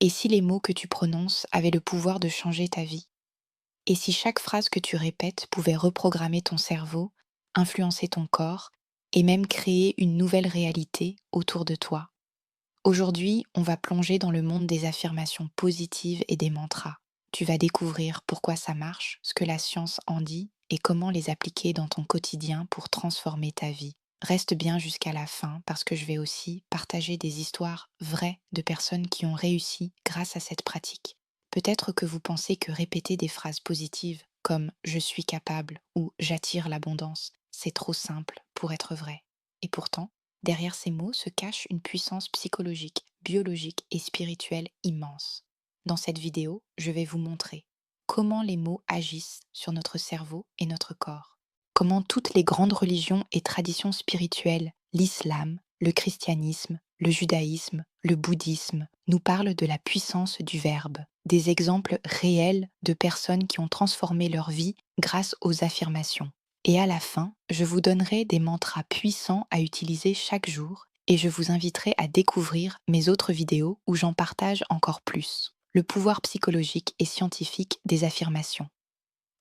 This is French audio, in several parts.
Et si les mots que tu prononces avaient le pouvoir de changer ta vie? Et si chaque phrase que tu répètes pouvait reprogrammer ton cerveau, influencer ton corps et même créer une nouvelle réalité autour de toi? Aujourd'hui, on va plonger dans le monde des affirmations positives et des mantras. Tu vas découvrir pourquoi ça marche, ce que la science en dit et comment les appliquer dans ton quotidien pour transformer ta vie. Reste bien jusqu'à la fin parce que je vais aussi partager des histoires vraies de personnes qui ont réussi grâce à cette pratique. Peut-être que vous pensez que répéter des phrases positives comme je suis capable ou j'attire l'abondance, c'est trop simple pour être vrai. Et pourtant, derrière ces mots se cache une puissance psychologique, biologique et spirituelle immense. Dans cette vidéo, je vais vous montrer comment les mots agissent sur notre cerveau et notre corps. Comment toutes les grandes religions et traditions spirituelles, l'islam, le christianisme, le judaïsme, le bouddhisme, nous parlent de la puissance du verbe. Des exemples réels de personnes qui ont transformé leur vie grâce aux affirmations. Et à la fin, je vous donnerai des mantras puissants à utiliser chaque jour et je vous inviterai à découvrir mes autres vidéos où j'en partage encore plus. Le pouvoir psychologique et scientifique des affirmations.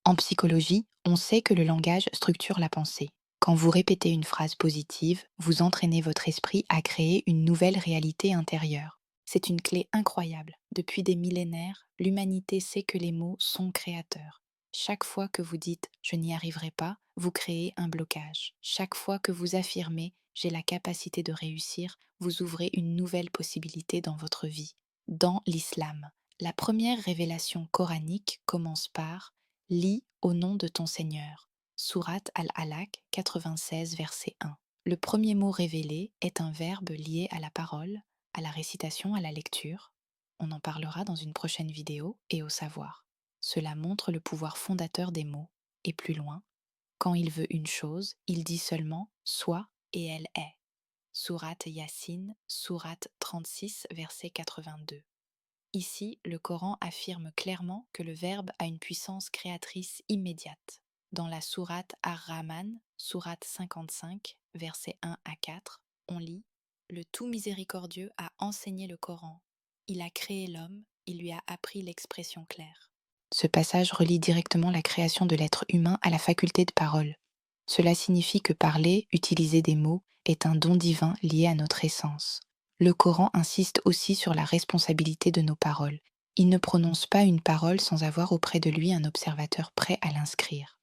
En psychologie, on sait que le langage structure la pensée. Quand vous répétez une phrase positive, vous entraînez votre esprit à créer une nouvelle réalité intérieure. C'est une clé incroyable. Depuis des millénaires, l'humanité sait que les mots sont créateurs. Chaque fois que vous dites ⁇ je n'y arriverai pas ⁇ vous créez un blocage. Chaque fois que vous affirmez ⁇ j'ai la capacité de réussir ⁇ vous ouvrez une nouvelle possibilité dans votre vie. Dans l'islam, la première révélation coranique commence par Lis au nom de ton Seigneur. Sourate Al-Alaq 96, verset 1. Le premier mot révélé est un verbe lié à la parole, à la récitation, à la lecture. On en parlera dans une prochaine vidéo et au savoir. Cela montre le pouvoir fondateur des mots. Et plus loin, quand il veut une chose, il dit seulement soit et elle est. Sourate Yassine, Sourate 36, verset 82. Ici, le Coran affirme clairement que le verbe a une puissance créatrice immédiate. Dans la sourate Ar-Rahman, sourate 55, versets 1 à 4, on lit Le Tout Miséricordieux a enseigné le Coran. Il a créé l'homme, il lui a appris l'expression claire. Ce passage relie directement la création de l'être humain à la faculté de parole. Cela signifie que parler, utiliser des mots, est un don divin lié à notre essence. Le Coran insiste aussi sur la responsabilité de nos paroles. Il ne prononce pas une parole sans avoir auprès de lui un observateur prêt à l'inscrire.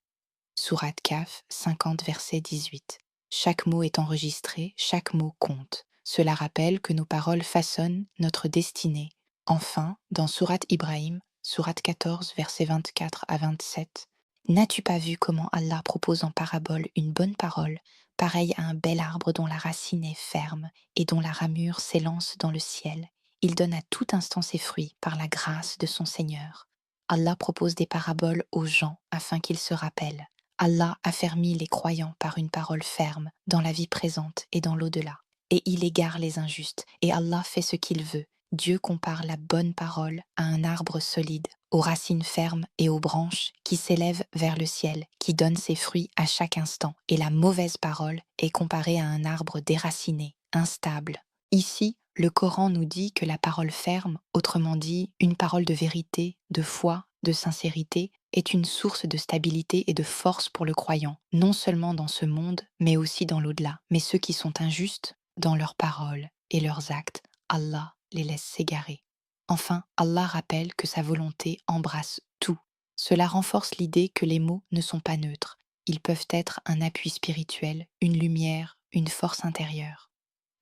Sourate Kaf 50 verset 18. Chaque mot est enregistré, chaque mot compte. Cela rappelle que nos paroles façonnent notre destinée. Enfin, dans Sourate Ibrahim, Sourate 14 verset 24 à 27, n'as-tu pas vu comment Allah propose en parabole une bonne parole, pareille à un bel arbre dont la racine est ferme et dont la ramure s'élance dans le ciel? Il donne à tout instant ses fruits par la grâce de son Seigneur. Allah propose des paraboles aux gens afin qu'ils se rappellent. Allah affermit les croyants par une parole ferme dans la vie présente et dans l'au-delà. Et il égare les injustes, et Allah fait ce qu'il veut. Dieu compare la bonne parole à un arbre solide, aux racines fermes et aux branches qui s'élèvent vers le ciel, qui donne ses fruits à chaque instant. Et la mauvaise parole est comparée à un arbre déraciné, instable. Ici, le Coran nous dit que la parole ferme, autrement dit une parole de vérité, de foi, de sincérité, est une source de stabilité et de force pour le croyant, non seulement dans ce monde, mais aussi dans l'au-delà. Mais ceux qui sont injustes, dans leurs paroles et leurs actes, Allah les laisse s'égarer. Enfin, Allah rappelle que sa volonté embrasse tout. Cela renforce l'idée que les mots ne sont pas neutres. Ils peuvent être un appui spirituel, une lumière, une force intérieure.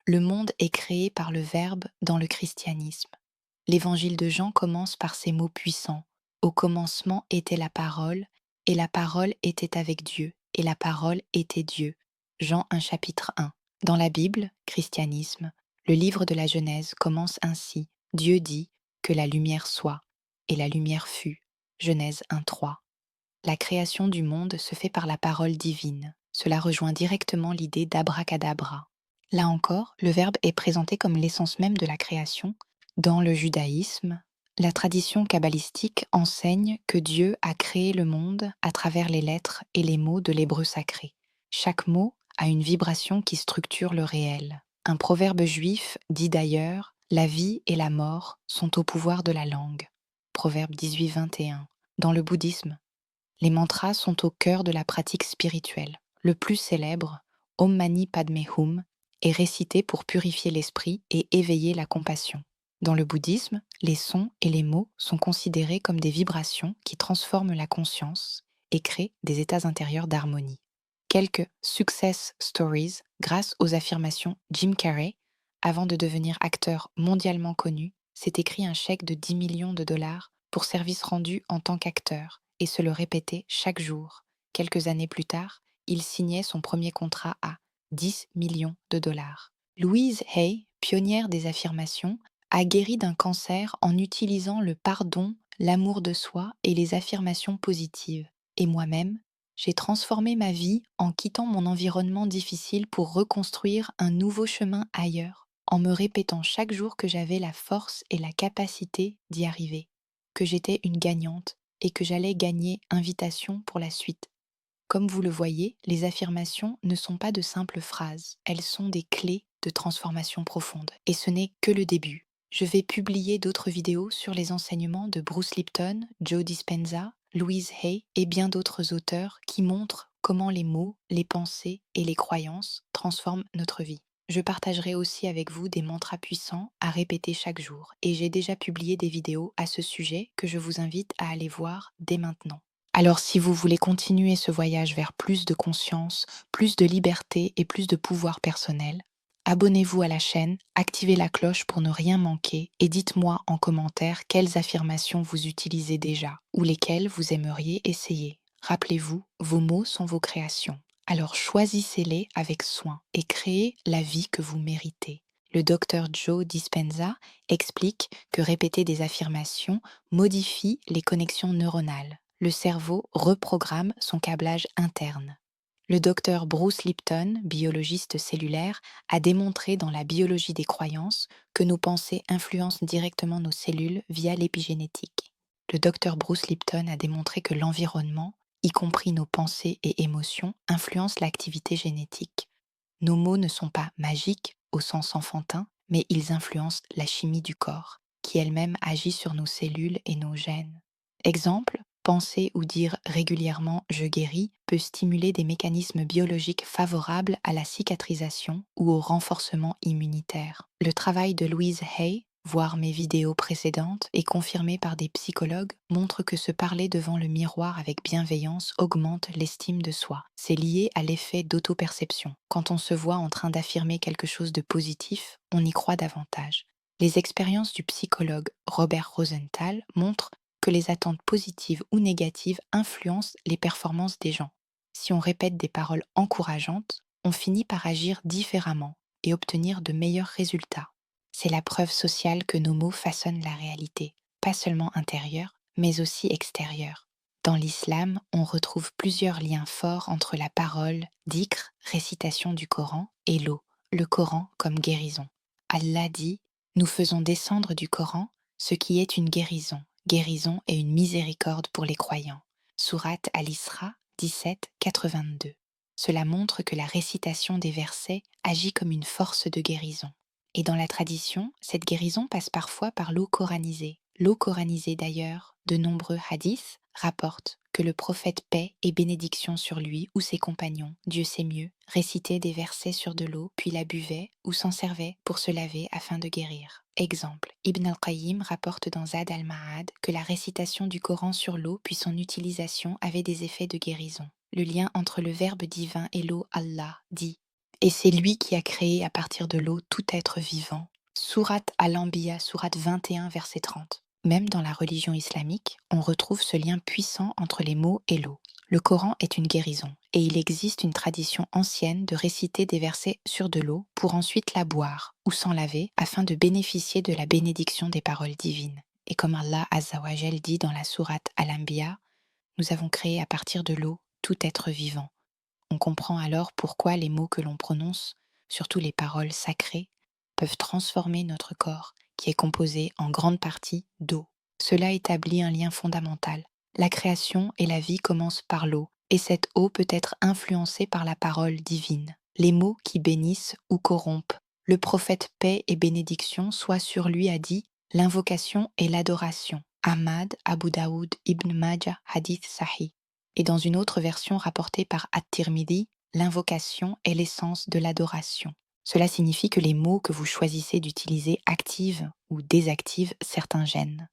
Le monde est créé par le Verbe dans le christianisme. L'évangile de Jean commence par ces mots puissants. Au commencement était et la parole était avec Dieu, et la parole était Dieu. Jean 1 chapitre 1. Dans la Bible, christianisme, le livre de la Genèse commence ainsi. Dieu dit que la lumière soit, et la lumière fut. Genèse 1:3. La création du monde se fait par la parole divine. Cela rejoint directement l'idée d'abracadabra. Là encore, le verbe est présenté comme l'essence même de la création. Dans le judaïsme, la tradition kabbalistique enseigne que Dieu a créé le monde à travers les lettres et les mots de l'hébreu sacré. Chaque mot a une vibration qui structure le réel. Un proverbe juif dit d'ailleurs La vie et la mort sont au pouvoir de la langue. Proverbe 18-21. Dans le bouddhisme, les mantras sont au cœur de la pratique spirituelle. Le plus célèbre, Om Mani Padme Hum, est récité pour purifier l'esprit et éveiller la compassion. Dans le bouddhisme, les sons et les mots sont considérés comme des vibrations qui transforment la conscience et créent des états intérieurs d'harmonie. Quelques success stories grâce aux affirmations Jim Carrey, avant de devenir acteur mondialement connu, s'est écrit un chèque de 10 millions de dollars pour service rendu en tant qu'acteur et se le répétait chaque jour. Quelques années plus tard, il signait son premier contrat à 10 millions de dollars. Louise Hay, pionnière des affirmations, a guéri d'un cancer en utilisant le pardon, l'amour de soi et les affirmations positives. Et moi-même, j'ai transformé ma vie en quittant mon environnement difficile pour reconstruire un nouveau chemin ailleurs, en me répétant chaque jour que j'avais la force et la capacité d'y arriver, que j'étais une gagnante et que j'allais gagner invitation pour la suite. Comme vous le voyez, les affirmations ne sont pas de simples phrases, elles sont des clés de transformation profonde. Et ce n'est que le début. Je vais publier d'autres vidéos sur les enseignements de Bruce Lipton, Joe Dispenza, Louise Hay et bien d'autres auteurs qui montrent comment les mots, les pensées et les croyances transforment notre vie. Je partagerai aussi avec vous des mantras puissants à répéter chaque jour et j'ai déjà publié des vidéos à ce sujet que je vous invite à aller voir dès maintenant. Alors si vous voulez continuer ce voyage vers plus de conscience, plus de liberté et plus de pouvoir personnel, abonnez-vous à la chaîne, activez la cloche pour ne rien manquer et dites-moi en commentaire quelles affirmations vous utilisez déjà ou lesquelles vous aimeriez essayer. Rappelez-vous, vos mots sont vos créations. Alors choisissez-les avec soin et créez la vie que vous méritez. Le docteur Joe Dispenza explique que répéter des affirmations modifie les connexions neuronales. Le cerveau reprogramme son câblage interne. Le docteur Bruce Lipton, biologiste cellulaire, a démontré dans la biologie des croyances que nos pensées influencent directement nos cellules via l'épigénétique. Le docteur Bruce Lipton a démontré que l'environnement, y compris nos pensées et émotions, influence l'activité génétique. Nos mots ne sont pas magiques au sens enfantin, mais ils influencent la chimie du corps, qui elle-même agit sur nos cellules et nos gènes. Exemple, penser ou dire régulièrement « je guéris » peut stimuler des mécanismes biologiques favorables à la cicatrisation ou au renforcement immunitaire. Le travail de Louise Hay, voir mes vidéos précédentes et confirmé par des psychologues, montre que se parler devant le miroir avec bienveillance augmente l'estime de soi. C'est lié à l'effet d'autoperception. Quand on se voit en train d'affirmer quelque chose de positif, on y croit davantage. Les expériences du psychologue Robert Rosenthal montrent que les attentes positives ou négatives influencent les performances des gens. Si on répète des paroles encourageantes, on finit par agir différemment et obtenir de meilleurs résultats. C'est la preuve sociale que nos mots façonnent la réalité, pas seulement intérieure, mais aussi extérieure. Dans l'islam, on retrouve plusieurs liens forts entre la parole, dhikr, récitation du Coran, et l'eau, le Coran comme guérison. Allah dit « Nous faisons descendre du Coran ce qui est une guérison et une miséricorde pour les croyants. » Sourate Al-Isra 17-82. Cela montre que la récitation des versets agit comme une force de guérison. Et dans la tradition, cette guérison passe parfois par l'eau coranisée. L'eau coranisée d'ailleurs, de nombreux hadiths rapportent que le prophète paix et bénédiction sur lui ou ses compagnons, Dieu sait mieux, récitait des versets sur de l'eau, puis la buvait ou s'en servait pour se laver afin de guérir. Exemple, Ibn al-Qayyim rapporte dans Zad al-Ma'ad que la récitation du Coran sur l'eau puis son utilisation avait des effets de guérison. Le lien entre le verbe divin et l'eau Allah dit « Et c'est lui qui a créé à partir de l'eau tout être vivant. » Sourate Al-Anbiya, sourate 21, verset 30. Même dans la religion islamique, on retrouve ce lien puissant entre les mots et l'eau. Le Coran est une guérison, et il existe une tradition ancienne de réciter des versets sur de l'eau pour ensuite la boire ou s'en laver afin de bénéficier de la bénédiction des paroles divines. Et comme Allah Azza wa Jal dit dans la sourate Al-Anbiya, nous avons créé à partir de l'eau tout être vivant. On comprend alors pourquoi les mots que l'on prononce, surtout les paroles sacrées, peuvent transformer notre corps, qui est composé en grande partie d'eau. Cela établit un lien fondamental. La création et la vie commencent par l'eau, et cette eau peut être influencée par la parole divine. Les mots qui bénissent ou corrompent Le prophète paix et bénédiction soient sur lui a dit l'invocation et l'adoration. Ahmad Abu Daoud Ibn Majah Hadith Sahih. Et dans une autre version rapportée par At-Tirmidhi, l'invocation est l'essence de l'adoration. Cela signifie que les mots que vous choisissez d'utiliser activent ou désactivent certains gènes,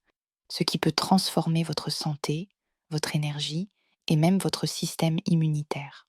ce qui peut transformer votre santé, votre énergie et même votre système immunitaire.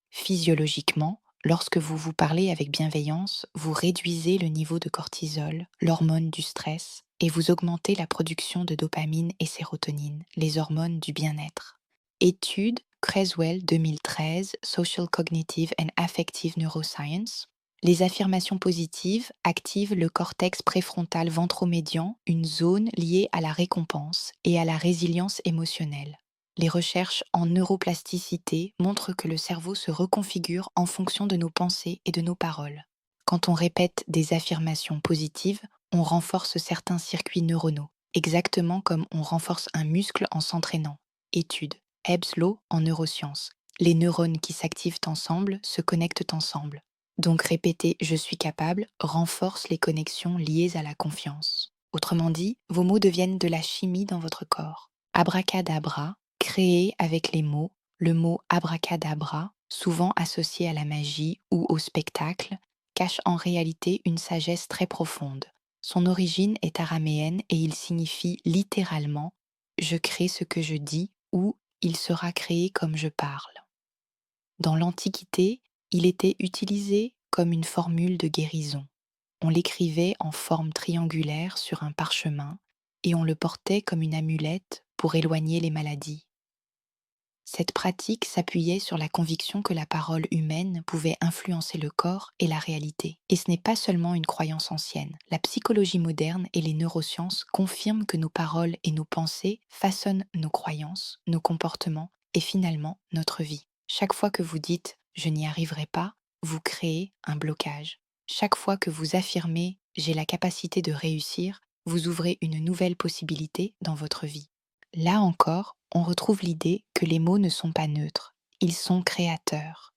Physiologiquement, lorsque vous vous parlez avec bienveillance, vous réduisez le niveau de cortisol, l'hormone du stress, et vous augmentez la production de dopamine et sérotonine, les hormones du bien-être. Étude Creswell 2013, Social Cognitive and Affective Neuroscience. Les affirmations positives activent le cortex préfrontal ventromédian, une zone liée à la récompense et à la résilience émotionnelle. Les recherches en neuroplasticité montrent que le cerveau se reconfigure en fonction de nos pensées et de nos paroles. Quand on répète des affirmations positives, on renforce certains circuits neuronaux, exactement comme on renforce un muscle en s'entraînant. Étude Ebb's Law en neurosciences. Les neurones qui s'activent ensemble se connectent ensemble. Donc répéter « je suis capable » renforce les connexions liées à la confiance. Autrement dit, vos mots deviennent de la chimie dans votre corps. Abracadabra, créé avec les mots, le mot abracadabra, souvent associé à la magie ou au spectacle, cache en réalité une sagesse très profonde. Son origine est araméenne et il signifie littéralement « je crée ce que je dis » ou « il sera créé comme je parle ». Dans l'Antiquité, il était utilisé comme une formule de guérison. On l'écrivait en forme triangulaire sur un parchemin et on le portait comme une amulette pour éloigner les maladies. Cette pratique s'appuyait sur la conviction que la parole humaine pouvait influencer le corps et la réalité. Et ce n'est pas seulement une croyance ancienne. La psychologie moderne et les neurosciences confirment que nos paroles et nos pensées façonnent nos croyances, nos comportements et finalement notre vie. Chaque fois que vous dites « je n'y arriverai pas », vous créez un blocage. Chaque fois que vous affirmez « j'ai la capacité de réussir », vous ouvrez une nouvelle possibilité dans votre vie. Là encore, on retrouve l'idée que les mots ne sont pas neutres, ils sont créateurs.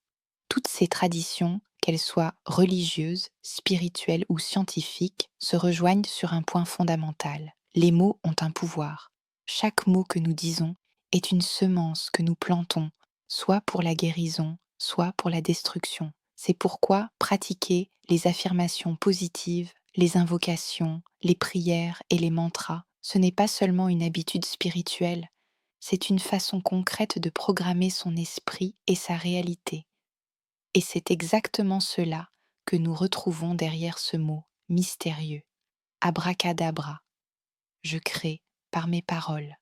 Toutes ces traditions, qu'elles soient religieuses, spirituelles ou scientifiques, se rejoignent sur un point fondamental. Les mots ont un pouvoir. Chaque mot que nous disons est une semence que nous plantons, soit pour la guérison, soit pour la destruction. C'est pourquoi pratiquer les affirmations positives, les invocations, les prières et les mantras, ce n'est pas seulement une habitude spirituelle, c'est une façon concrète de programmer son esprit et sa réalité. Et c'est exactement cela que nous retrouvons derrière ce mot mystérieux. Abracadabra. Je crée par mes paroles.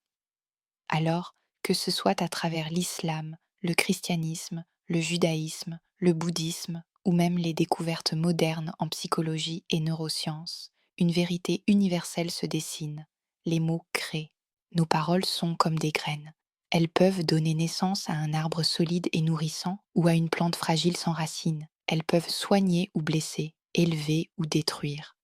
Alors, que ce soit à travers l'islam, le christianisme, le judaïsme, le bouddhisme ou même les découvertes modernes en psychologie et neurosciences, une vérité universelle se dessine. Les mots créent. Nos paroles sont comme des graines. Elles peuvent donner naissance à un arbre solide et nourrissant ou à une plante fragile sans racines. Elles peuvent soigner ou blesser, élever ou détruire.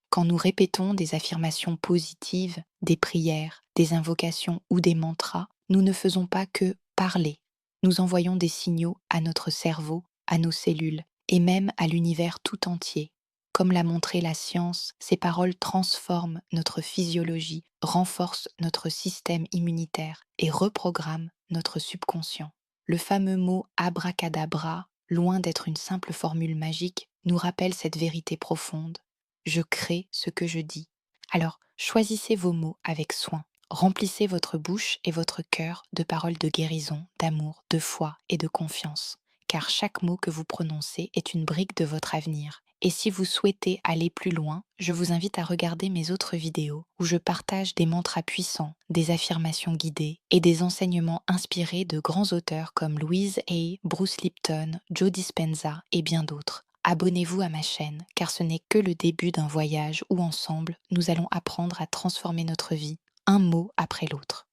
Quand nous répétons des affirmations positives, des prières, des invocations ou des mantras, nous ne faisons pas que parler. Nous envoyons des signaux à notre cerveau, à nos cellules et même à l'univers tout entier. Comme l'a montré la science, ces paroles transforment notre physiologie, renforcent notre système immunitaire et reprogramment notre subconscient. Le fameux mot abracadabra, loin d'être une simple formule magique, nous rappelle cette vérité profonde. Je crée ce que je dis. Alors, choisissez vos mots avec soin. Remplissez votre bouche et votre cœur de paroles de guérison, d'amour, de foi et de confiance. Car chaque mot que vous prononcez est une brique de votre avenir. Et si vous souhaitez aller plus loin, je vous invite à regarder mes autres vidéos où je partage des mantras puissants, des affirmations guidées et des enseignements inspirés de grands auteurs comme Louise Hay, Bruce Lipton, Joe Dispenza et bien d'autres. Abonnez-vous à ma chaîne, car ce n'est que le début d'un voyage où ensemble, nous allons apprendre à transformer notre vie, un mot après l'autre.